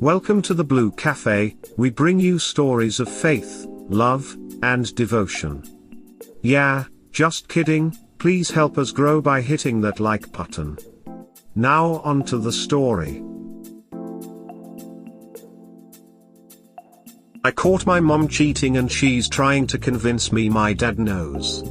Welcome to the Blue Cafe. We bring you stories of faith, love, and devotion. Yeah, just kidding, please help us grow by hitting that like button. Now on to the story. I caught my mom cheating and she's trying to convince me my dad knows.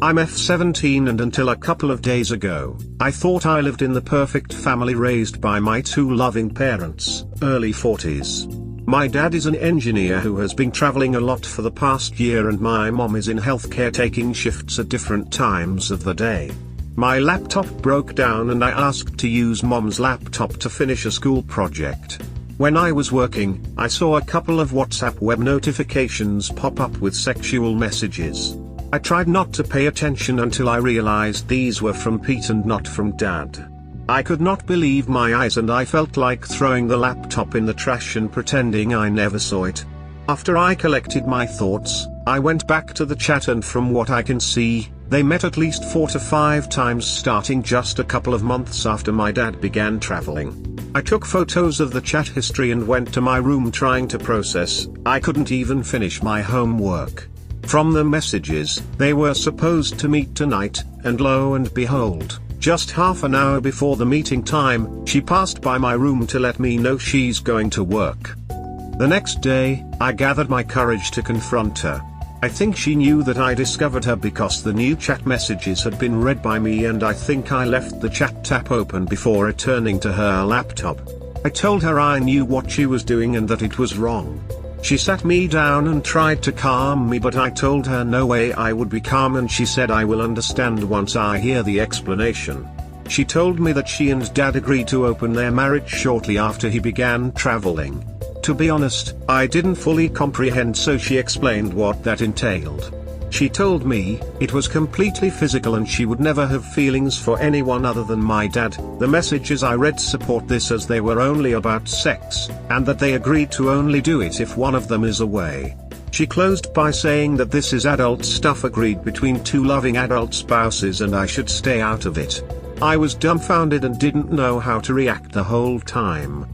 I'm F17 and until a couple of days ago, I thought I lived in the perfect family raised by my two loving parents, early 40s. My dad is an engineer who has been traveling a lot for the past year and my mom is in healthcare taking shifts at different times of the day. My laptop broke down and I asked to use mom's laptop to finish a school project. When I was working, I saw a couple of WhatsApp web notifications pop up with sexual messages. I tried not to pay attention until I realized these were from Pete and not from Dad. I could not believe my eyes and I felt like throwing the laptop in the trash and pretending I never saw it. After I collected my thoughts, I went back to the chat and from what I can see, they met at least 4 to 5 times starting just a couple of months after my dad began traveling. I took photos of the chat history and went to my room trying to process. I couldn't even finish my homework. From the messages, they were supposed to meet tonight, and lo and behold, just half an hour before the meeting time, she passed by my room to let me know she's going to work. The next day, I gathered my courage to confront her. I think she knew that I discovered her because the new chat messages had been read by me and I think I left the chat tab open before returning to her laptop. I told her I knew what she was doing and that it was wrong. She sat me down and tried to calm me but I told her no way I would be calm and she said I will understand once I hear the explanation. She told me that she and Dad agreed to open their marriage shortly after he began traveling. To be honest, I didn't fully comprehend so she explained what that entailed. She told me, it was completely physical and she would never have feelings for anyone other than my dad. The messages I read support this as they were only about sex, and that they agreed to only do it if one of them is away. She closed by saying that this is adult stuff agreed between two loving adult spouses and I should stay out of it. I was dumbfounded and didn't know how to react the whole time.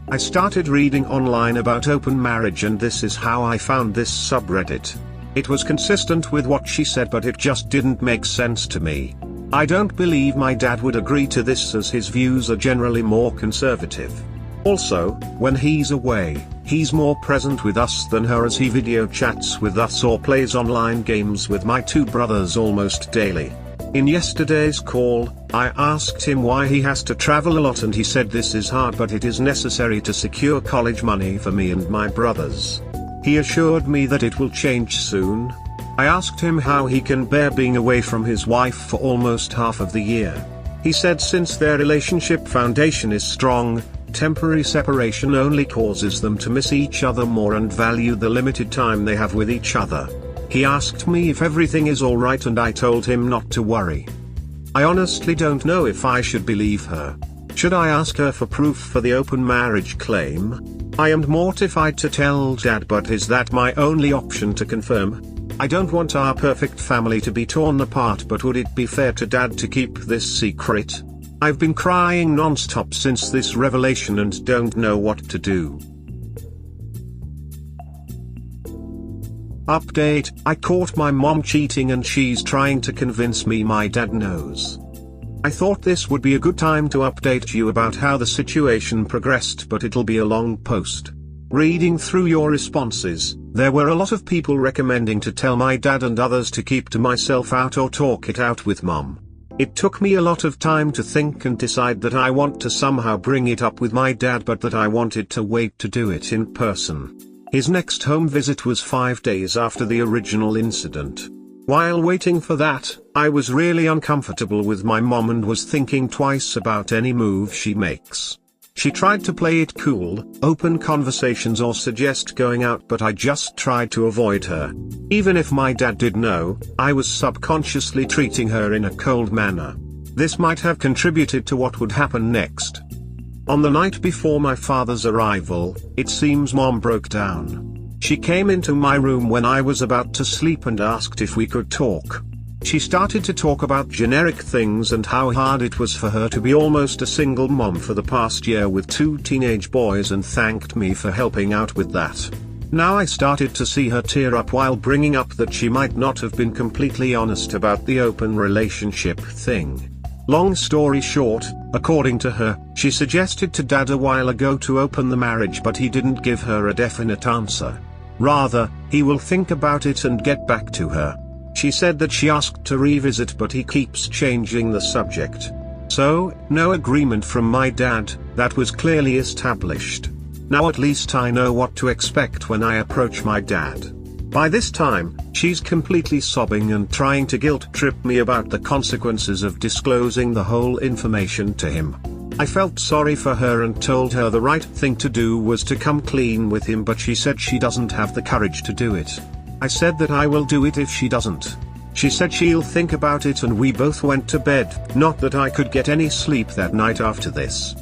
I started reading online about open marriage and this is how I found this subreddit. It was consistent with what she said but it just didn't make sense to me. I don't believe my dad would agree to this as his views are generally more conservative. Also, when he's away, he's more present with us than her as he video chats with us or plays online games with my two brothers almost daily. In yesterday's call, I asked him why he has to travel a lot and he said this is hard but it is necessary to secure college money for me and my brothers. He assured me that it will change soon. I asked him how he can bear being away from his wife for almost half of the year. He said since their relationship foundation is strong, temporary separation only causes them to miss each other more and value the limited time they have with each other. He asked me if everything is alright and I told him not to worry. I honestly don't know if I should believe her. Should I ask her for proof for the open marriage claim? I am mortified to tell Dad but is that my only option to confirm? I don't want our perfect family to be torn apart but would it be fair to Dad to keep this secret? I've been crying non-stop since this revelation and don't know what to do. Update: I caught my mom cheating and she's trying to convince me my dad knows. I thought this would be a good time to update you about how the situation progressed but it'll be a long post. Reading through your responses, there were a lot of people recommending to tell my dad and others to keep to myself out or talk it out with mom. It took me a lot of time to think and decide that I want to somehow bring it up with my dad but that I wanted to wait to do it in person. His next home visit was 5 days after the original incident. While waiting for that, I was really uncomfortable with my mom and was thinking twice about any move she makes. She tried to play it cool, open conversations or suggest going out but I just tried to avoid her. Even if my dad did know, I was subconsciously treating her in a cold manner. This might have contributed to what would happen next. On the night before my father's arrival, it seems mom broke down. She came into my room when I was about to sleep and asked if we could talk. She started to talk about generic things and how hard it was for her to be almost a single mom for the past year with 2 teenage boys, and thanked me for helping out with that. Now I started to see her tear up while bringing up that she might not have been completely honest about the open relationship thing. Long story short, according to her, she suggested to Dad a while ago to open the marriage, but he didn't give her a definite answer. Rather, he will think about it and get back to her. She said that she asked to revisit, but he keeps changing the subject. So, no agreement from my dad. That was clearly established. Now at least I know what to expect when I approach my dad. By this time, she's completely sobbing and trying to guilt trip me about the consequences of disclosing the whole information to him. I felt sorry for her and told her the right thing to do was to come clean with him, but she said she doesn't have the courage to do it. I said that I will do it if she doesn't. She said she'll think about it, and we both went to bed. Not that I could get any sleep that night after this.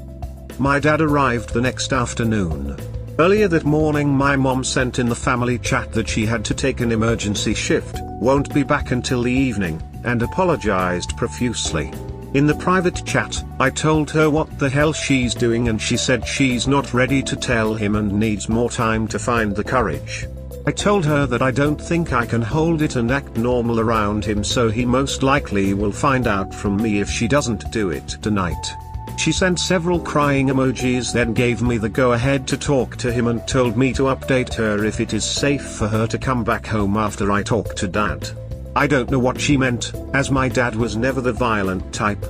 My dad arrived the next afternoon. Earlier that morning my mom sent in the family chat that she had to take an emergency shift, won't be back until the evening, and apologized profusely. In the private chat, I told her what the hell she's doing, and she said she's not ready to tell him and needs more time to find the courage. I told her that I don't think I can hold it and act normal around him, so he most likely will find out from me if she doesn't do it tonight. She sent several crying emojis, then gave me the go-ahead to talk to him and told me to update her if it is safe for her to come back home after I talk to Dad. I don't know what she meant, as my dad was never the violent type.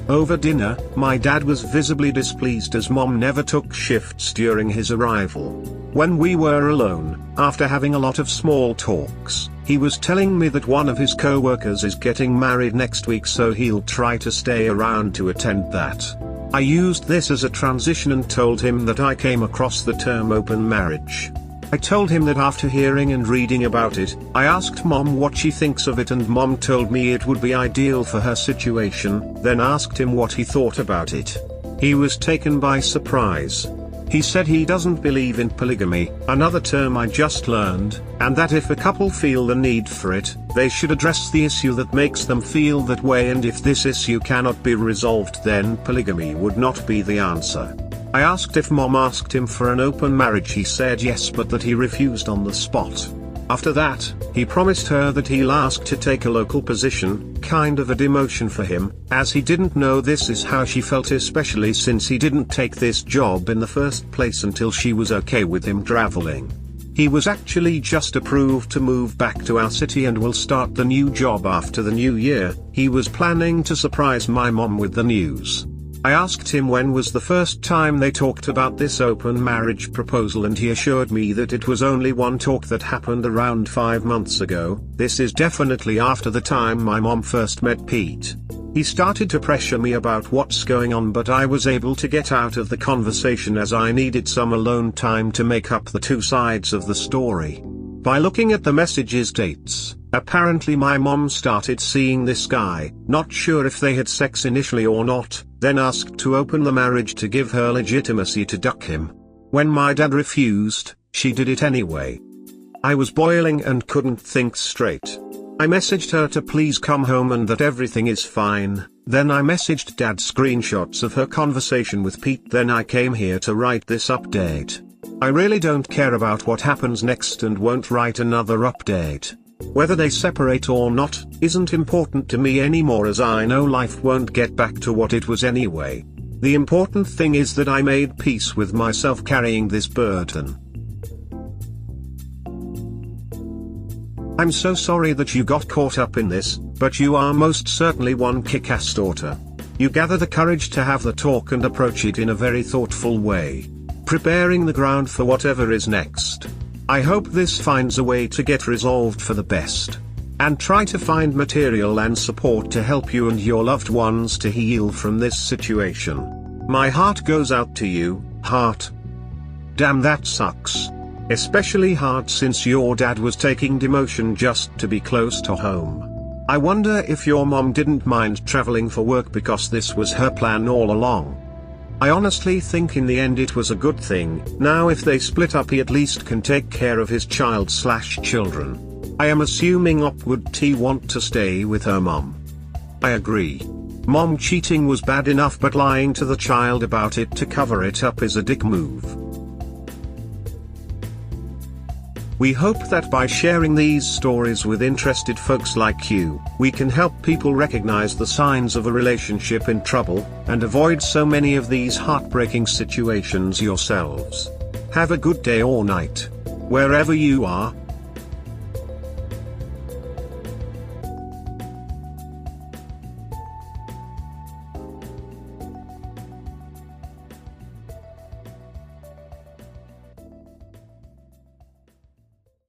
Over dinner, my dad was visibly displeased as Mom never took shifts during his arrival. When we were alone, after having a lot of small talks, he was telling me that one of his co-workers is getting married next week, so he'll try to stay around to attend that. I used this as a transition and told him that I came across the term open marriage. I told him that after hearing and reading about it, I asked Mom what she thinks of it, and Mom told me it would be ideal for her situation, then asked him what he thought about it. He was taken by surprise. He said he doesn't believe in polygamy, another term I just learned, and that if a couple feel the need for it, they should address the issue that makes them feel that way, and if this issue cannot be resolved, then polygamy would not be the answer. I asked if Mom asked him for an open marriage. He said yes, but that he refused on the spot. After that, he promised her that he'll ask to take a local position, kind of a demotion for him, as he didn't know this is how she felt, especially since he didn't take this job in the first place until she was okay with him traveling. He was actually just approved to move back to our city and will start the new job after the new year. He was planning to surprise my mom with the news. I asked him when was the first time they talked about this open marriage proposal, and he assured me that it was only one talk that happened around 5 months ago. This is definitely after the time my mom first met Pete. He started to pressure me about what's going on, but I was able to get out of the conversation as I needed some alone time to make up the two sides of the story. By looking at the messages dates, apparently my mom started seeing this guy, not sure if they had sex initially or not, then asked to open the marriage to give her legitimacy to duck him. When my dad refused, she did it anyway. I was boiling and couldn't think straight. I messaged her to please come home and that everything is fine. Then I messaged Dad screenshots of her conversation with Pete. Then I came here to write this update. I really don't care about what happens next and won't write another update. Whether they separate or not, isn't important to me anymore, as I know life won't get back to what it was anyway. The important thing is that I made peace with myself carrying this burden. I'm so sorry that you got caught up in this, but you are most certainly one kick-ass daughter. You gather the courage to have the talk and approach it in a very thoughtful way, preparing the ground for whatever is next. I hope this finds a way to get resolved for the best. And try to find material and support to help you and your loved ones to heal from this situation. My heart goes out to you, heart. Damn, that sucks. Especially hard since your dad was taking demotion just to be close to home. I wonder if your mom didn't mind traveling for work because this was her plan all along. I honestly think in the end it was a good thing. Now if they split up, he at least can take care of his child/children. I am assuming would T want to stay with her mom. I agree. Mom cheating was bad enough, but lying to the child about it to cover it up is a dick move. We hope that by sharing these stories with interested folks like you, we can help people recognize the signs of a relationship in trouble, and avoid so many of these heartbreaking situations yourselves. Have a good day or night, wherever you are.